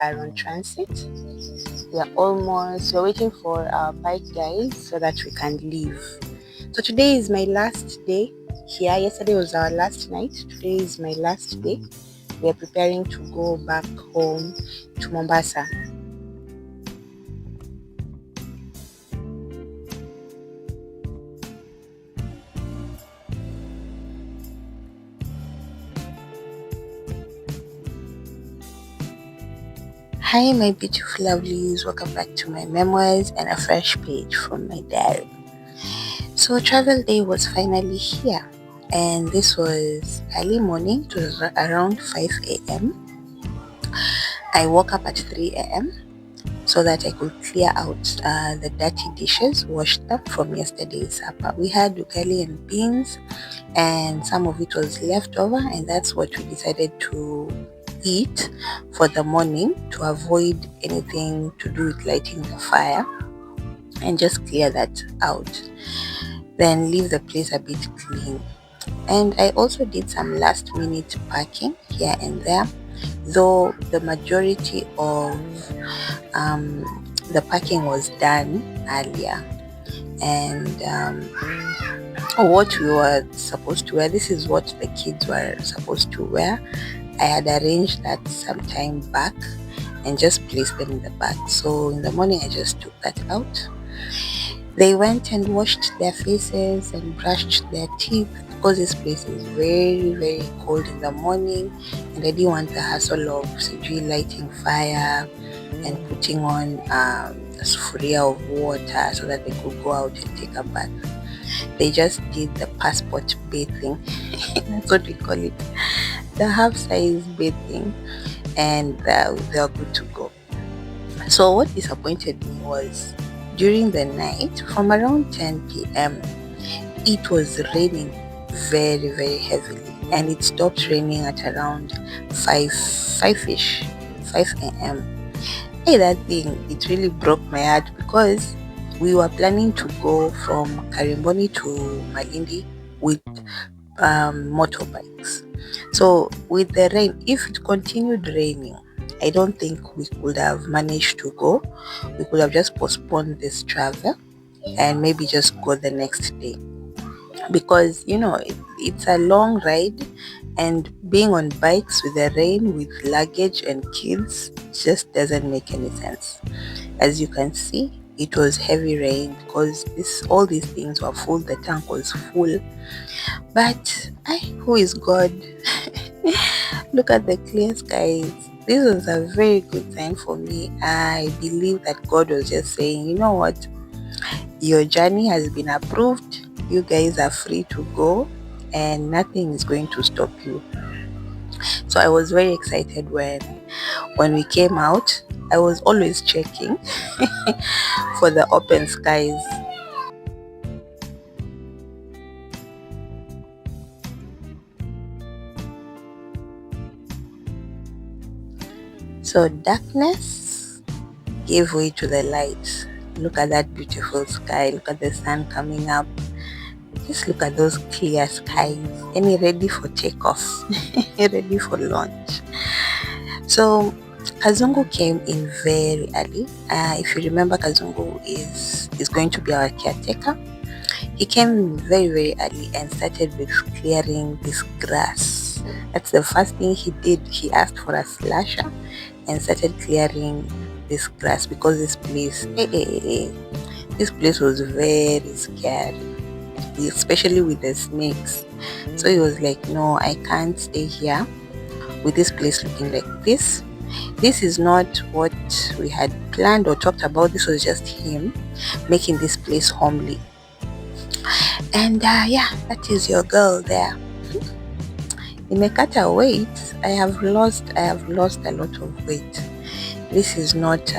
are on transit. We're waiting for our bike guys so that we can leave. So today is my last day here. Yesterday was our last night. Today is my last day. We are preparing to go back home to Mombasa. Hi, my beautiful lovelies. Welcome back to my memoirs and a fresh page from my diary. So, travel day was finally here, and this was early morning. It was around 5 a.m. I woke up at 3 a.m. so that I could clear out the dirty dishes, wash them from yesterday's supper. We had ugali and beans, and some of it was left over, and that's what we decided to eat for the morning to avoid anything to do with lighting the fire, and just clear that out. Then leave the place a bit clean. And I also did some last minute packing here and there, though the majority of the packing was done earlier. And what we were supposed to wear, this is what the kids were supposed to wear. I had arranged that some time back and just placed them in the bag. So in the morning I just took that out. They went and washed their faces and brushed their teeth because this place is very, very cold in the morning, and I didn't want the hassle of sijui lighting fire and putting on a sufuria of water so that they could go out and take a bath. They just did the passport bathing. That's what we call it, the half-size bathing, and they were good to go. So what disappointed me was during the night from around 10 p.m. it was raining very, very heavily, and it stopped raining at around 5 a.m. Hey, that thing, it really broke my heart because we were planning to go from Karimboni to Malindi with motorbikes. So with the rain, if it continued raining, I don't think we could have managed to go. We could have just postponed this travel and maybe just go the next day, because it's a long ride, and being on bikes with the rain with luggage and kids just doesn't make any sense. As you can see, it was heavy rain because all these things were full, the tank was full. But who is God? Look at the clear skies. This was a very good sign for me. I believe that God was just saying, you know what, your journey has been approved. You guys are free to go, and nothing is going to stop you. So I was very excited when we came out. I was always checking for the open skies. So darkness gave way to the light. Look at that beautiful sky. Look at the sun coming up. Just look at those clear skies. Any ready for takeoff, ready for launch. So Kazungu came in very early. If you remember, Kazungu is going to be our caretaker. He came very, very early and started with clearing this grass. That's the first thing he did. He asked for a slasher and started clearing this grass because this place, this place was very scary, especially with the snakes. So he was like, no, I can't stay here with this place looking like this. This is not what we had planned or talked about. This was just him making this place homely. And that is your girl there. Nimekata weight. I have lost a lot of weight. This is not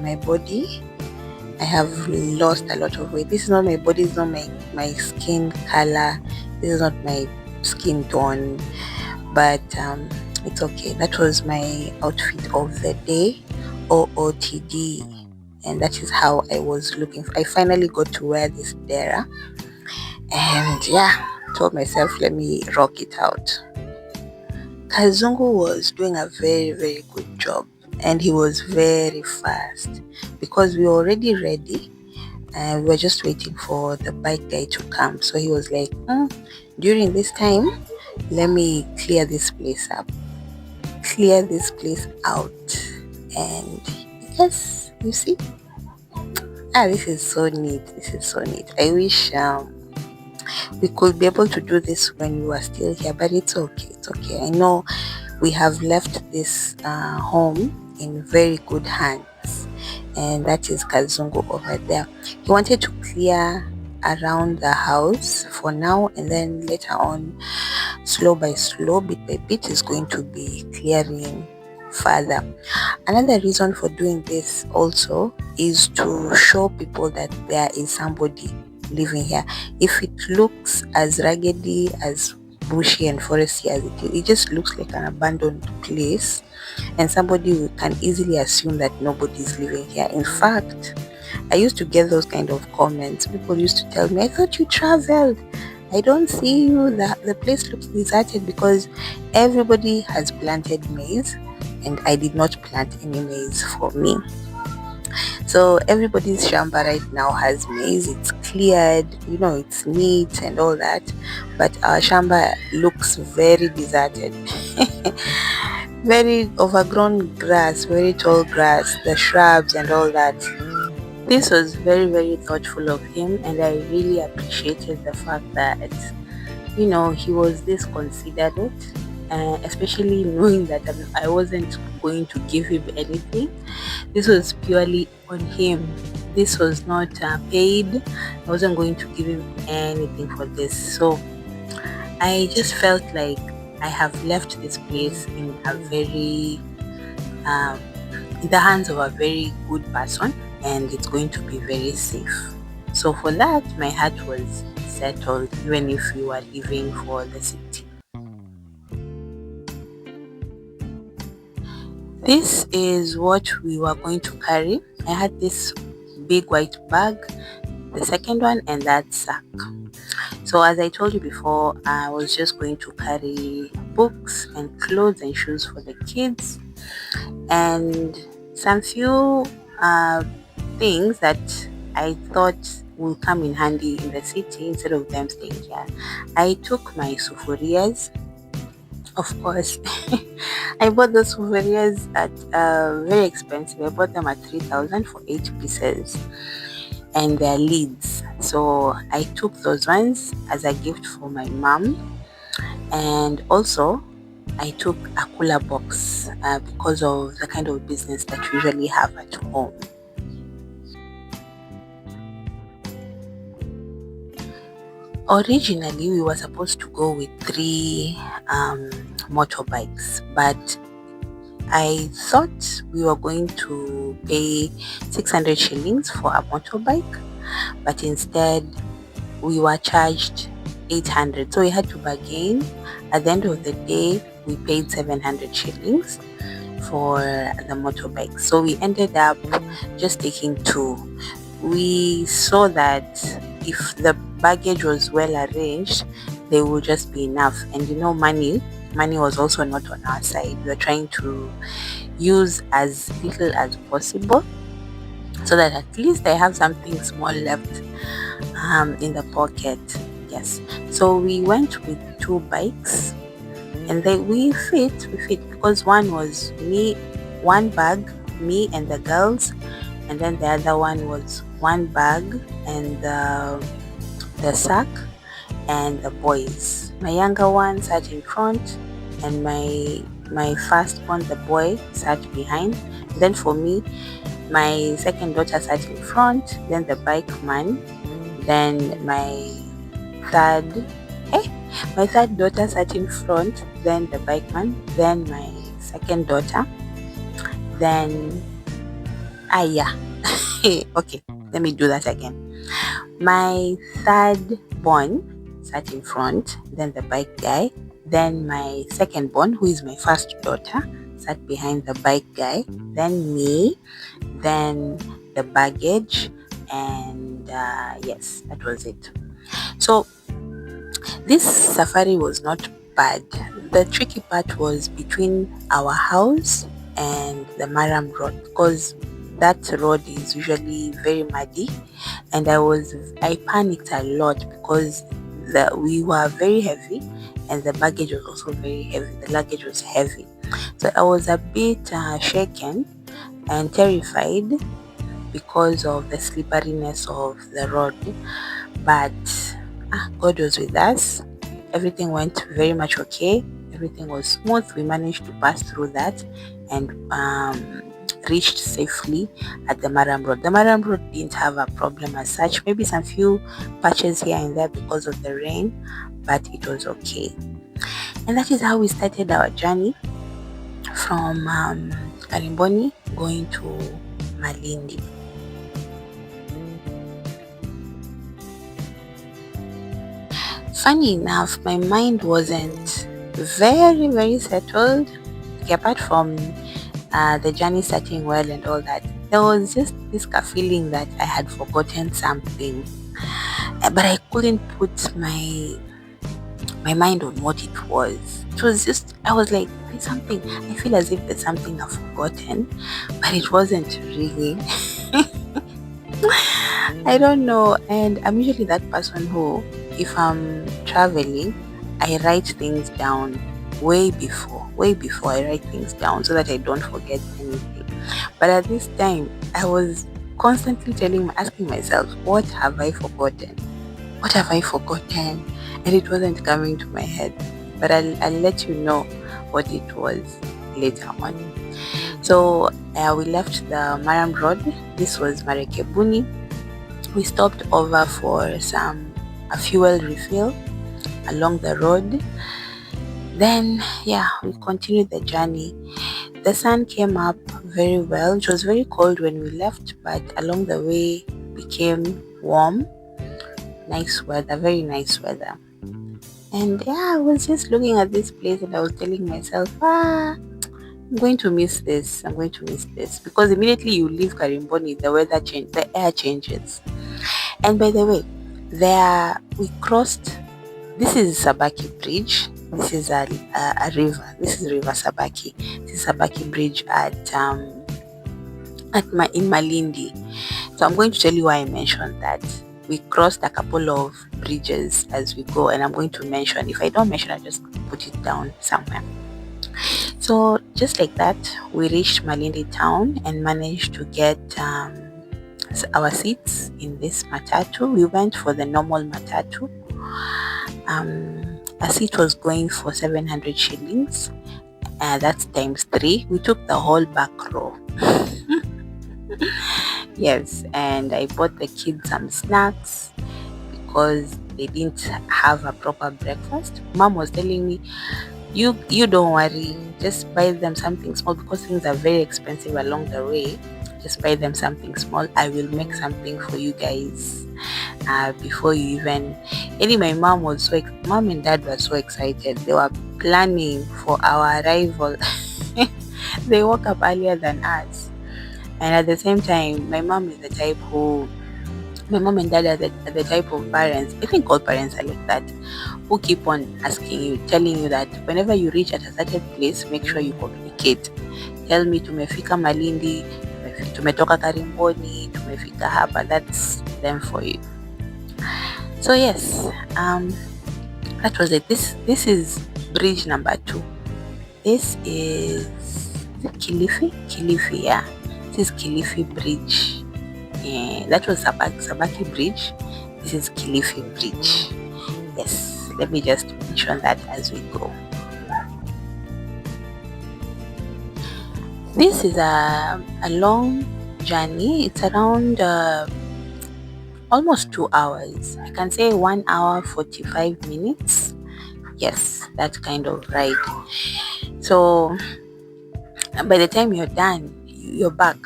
my body. I have lost a lot of weight. This is not my body. It's not my skin color. This is not my skin tone. But it's okay. That was my outfit of the day, OOTD. And that is how I was looking for. I finally got to wear this dera. And told myself, let me rock it out. Kazungu was doing a very, very good job. and he was very fast because we were already ready. And we were just waiting for the bike guy to come. So he was like, during this time, let me clear this place up, clear this place out. And yes, you see, this is so neat. This is so neat. I wish we could be able to do this when we were still here, but it's okay. It's okay. I know we have left this home in very good hands, and that is Kazungu over there. He wanted to clear around the house for now, and then later on, slow by slow, bit by bit, is going to be clearing further. Another reason for doing this also is to show people that there is somebody living here. If it looks as raggedy, as bushy and foresty as it just looks like an abandoned place, and somebody can easily assume that nobody's living here. In fact, I used to get those kind of comments. People used to tell me, I thought you traveled. I don't see you. The place looks deserted because everybody has planted maize and I did not plant any maize for me. So everybody's shamba right now has maize. It's cleared, it's neat and all that. But our shamba looks very deserted. Very overgrown grass, very tall grass, the shrubs and all that. This was very, very thoughtful of him, and I really appreciated the fact that, he was this considerate, especially knowing that I wasn't going to give him anything. This was purely on him. This was not paid. I wasn't going to give him anything for this. So I just felt like I have left this place in a very, in the hands of a very good person, and it's going to be very safe. So for that, my heart was settled, even if we were leaving for the city. This is what we were going to carry. I had this big white bag, the second one, and that sack. So as I told you before, I was just going to carry books and clothes and shoes for the kids, and some few things that I thought will come in handy in the city instead of them staying here. I took my sufurias, of course. I bought those sufurias at very expensive. I bought them at 3,000 for 8 pieces, and they're lids. So I took those ones as a gift for my mom, and also I took a cooler box because of the kind of business that we usually have at home. Originally, we were supposed to go with 3 motorbikes, but I thought we were going to pay 600 shillings for a motorbike, but instead we were charged 800. So we had to bargain. At the end of the day, we paid 700 shillings for the motorbike. So we ended up just taking 2. We saw that if the baggage was well arranged, they would just be enough. And money was also not on our side. We were trying to use as little as possible so that at least I have something small left in the pocket. Yes. So we went with 2 bikes, and we fit because one was one bag, me and the girls, and then the other one was one bag and the sack and the boys. My younger one sat in front, and my firstborn, the boy, sat behind. Then for me, my second daughter sat in front, then the bike man, then my third daughter sat in front, then the bike man, then my second daughter, then okay, let me do that again. My third born sat in front, then the bike guy, then my second born, who is my first daughter, sat behind the bike guy, then me, then the baggage, and yes, that was it. So this safari was not bad. The tricky part was between our house and the Maram Road, because that road is usually very muddy, and I panicked a lot because we were very heavy and the baggage was also very heavy. The luggage was heavy, so I was a bit shaken and terrified because of the slipperiness of the road. But God was with us. Everything went very much okay. Everything was smooth. We managed to pass through that and reached safely at the Maram Road. The Maram Road didn't have a problem as such, maybe some few patches here and there because of the rain, but it was okay. And that is how we started our journey from Karimboni going to Malindi. Funny enough, my mind wasn't very settled. Okay, apart from the journey starting well and all that, there was just this feeling that I had forgotten something, but I couldn't put my mind on what it was. It was just, I was like, there's something. I feel as if there's something I've forgotten, but it wasn't really. I don't know. And I'm usually that person who, if I'm traveling, I write things down way before I write things down so that I don't forget anything. But at this time, I was constantly asking myself, what have I forgotten? What have I forgotten? And it wasn't coming to my head. But I'll let you know what it was later on. So we left the Maram Road. This was Marekebuni. We stopped over for a fuel refill along the road. Then we continued the journey. The sun came up very well. It was very cold when we left, but along the way became warm. Nice weather, very nice weather. And I was just looking at this place and I was telling myself, I'm going to miss this. I'm going to miss this. Because immediately you leave Karimboni, the air changes. And by the way, we crossed, this is Sabaki Bridge. This is a river. This is River Sabaki. This is Sabaki Bridge in Malindi. So I'm going to tell you why I mentioned that. We crossed a couple of bridges as we go, and I'm going to mention. If I don't mention, I just put it down somewhere. So just like that, we reached Malindi town and managed to get our seats in this matatu. We went for the normal matatu. A seat was going for 700 shillings. That's times 3. We took the whole back row. Yes, and I bought the kids some snacks because they didn't have a proper breakfast. Mom was telling me, you don't worry, just buy them something small because things are very expensive along the way. Just buy them something small. I will make something for you guys before you even. Anyway, mom and dad were so excited. They were planning for our arrival. They woke up earlier than us. And at the same time, my mom and dad are the type of parents, I think all parents are like that, who keep on telling you that whenever you reach at a certain place, make sure you communicate. Tell me, tumefika Malindi, tumetoka Karimboni, tumefika hapa. That's them for you. So yes, that was it. This is bridge number 2. This is Kilifi, yeah. This is Kilifi Bridge. That was Sabaki Bridge. This is Kilifi Bridge. Yes, let me just mention that as we go. This is a long journey. It's around almost 2 hours. I can say 1 hour 45 minutes. Yes, that kind of ride. So by the time you're done, your back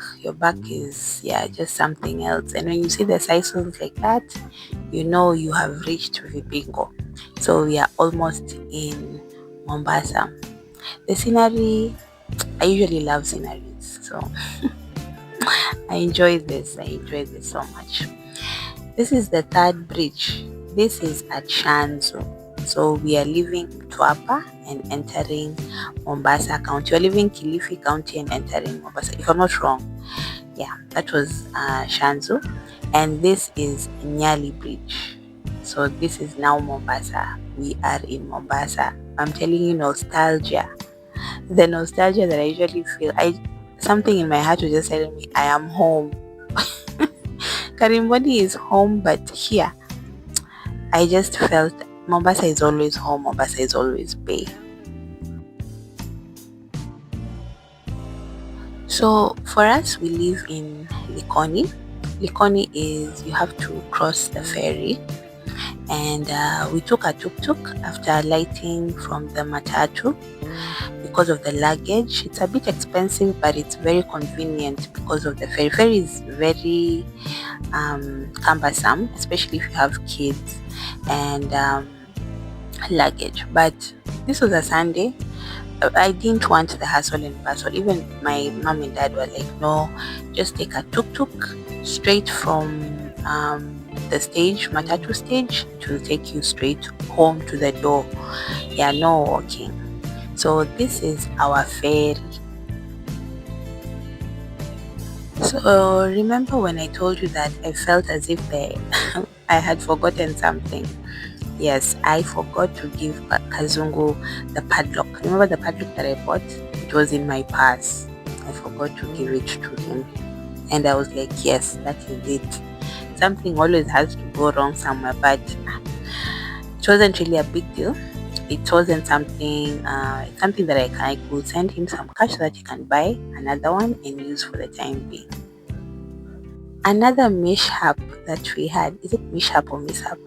is just something else. And when you see the cycles like that, you know you have reached Vipingo. So we are almost in Mombasa. The scenery, I usually love sceneries, so I enjoy this so much. This is the 3rd bridge. This is at Shanzu. So we are leaving Twapa and entering Mombasa County. You're leaving Kilifi County and entering Mombasa, if I'm not wrong. Yeah, that was Shanzu. And this is Nyali Bridge. So this is now Mombasa. We are in Mombasa. I'm telling you, nostalgia. The nostalgia that I usually feel. Something in my heart was just telling me I am home. Karimboni is home, but here I just felt Mombasa is always home. Mombasa is always Bay. So for us, we live in Likoni. Likoni is you have to cross the ferry, and we took a tuk-tuk after alighting from the matatu because of the luggage. It's a bit expensive, but it's very convenient because of the ferry. Ferry is very cumbersome, especially if you have kids and luggage. But this was a Sunday. I didn't want the hustle and bustle. Even my mom and dad were like, no, just take a tuk-tuk straight from the stage, matatu stage, to take you straight home to the door. Yeah, no walking. So this is our ferry. So remember when I told you that I felt as if I had forgotten something? Yes, I forgot to give Kazungu the padlock. Remember the padlock that I bought? It was in my purse. I forgot to give it to him. And I was like, yes, that is it. Something always has to go wrong somewhere, but it wasn't really a big deal. It wasn't something that I could send him some cash so that he can buy another one and use for the time being. Another mishap that we had, is it mishap or mishap,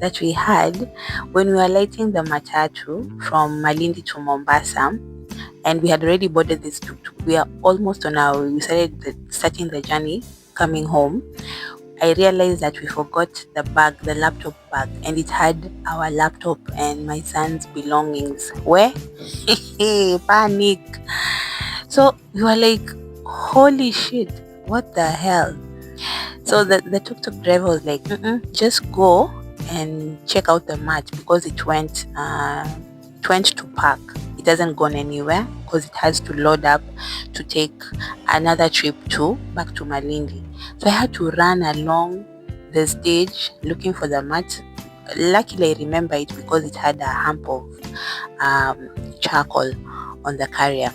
that we had when we were lighting the matatu from Malindi to Mombasa, and we had already boarded this tuk-tuk. We are almost on we starting the journey coming home. I realized that we forgot the bag, the laptop bag, and it had our laptop and my son's belongings. Where? Panic. So we were like, holy shit, what the hell? So the tuk-tuk driver was like, just go and check out the mat because it went to park. It hasn't gone anywhere because it has to load up to take another trip back to Malindi. So I had to run along the stage looking for the mat. Luckily, I remember it because it had a hump of charcoal on the carrier.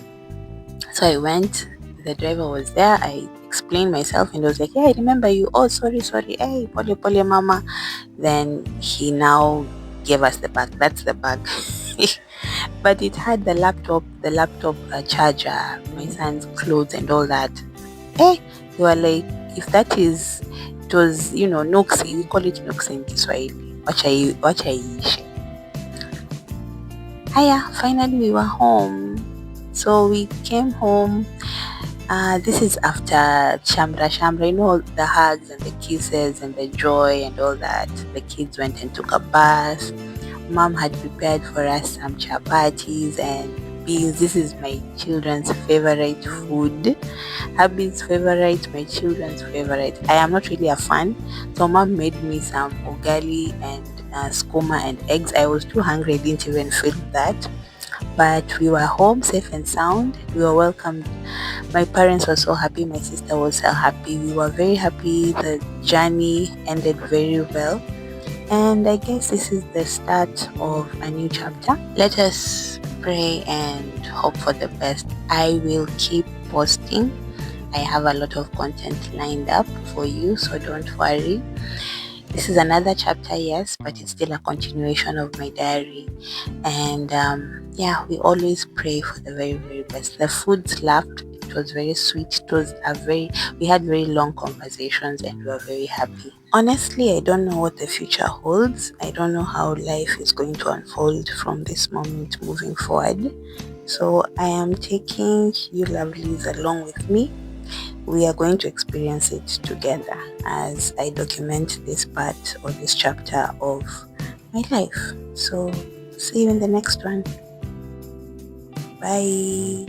So I went. The driver was there. I explained myself and was like, yeah, I remember you. Oh, sorry. Hey, pole mama. Then he now gave us the bag. That's the bag. But it had the laptop charger, my son's clothes and all that. Hey, they were like, if that is, it was, nuksi, we call it nuksi in Kiswahili. Wachaiishi. Hiya, finally we were home. So we came home. This is after shamra, the hugs and the kisses and the joy and all that. The kids went and took a bath. Mom had prepared for us some chapatis and beans. This is my children's favorite food. Hubby's favorite, my children's favorite. I am not really a fan, so mom made me some ugali and skuma and eggs. I was too hungry, I didn't even feel that. But we were home safe and sound. We were welcomed. My parents were so happy. My sister was so happy. We were very happy. The journey ended very well. And I guess this is the start of a new chapter. Let us pray and hope for the best. I will keep posting. I have a lot of content lined up for you, so don't worry. This is another chapter, yes, but it's still a continuation of my diary. And we always pray for the very, very best. The food slapped. It was very sweet. We had very long conversations and we were very happy. Honestly, I don't know what the future holds. I don't know how life is going to unfold from this moment moving forward. So I am taking you lovelies along with me. We are going to experience it together as I document this part or this chapter of my life. So see you in the next one. Bye.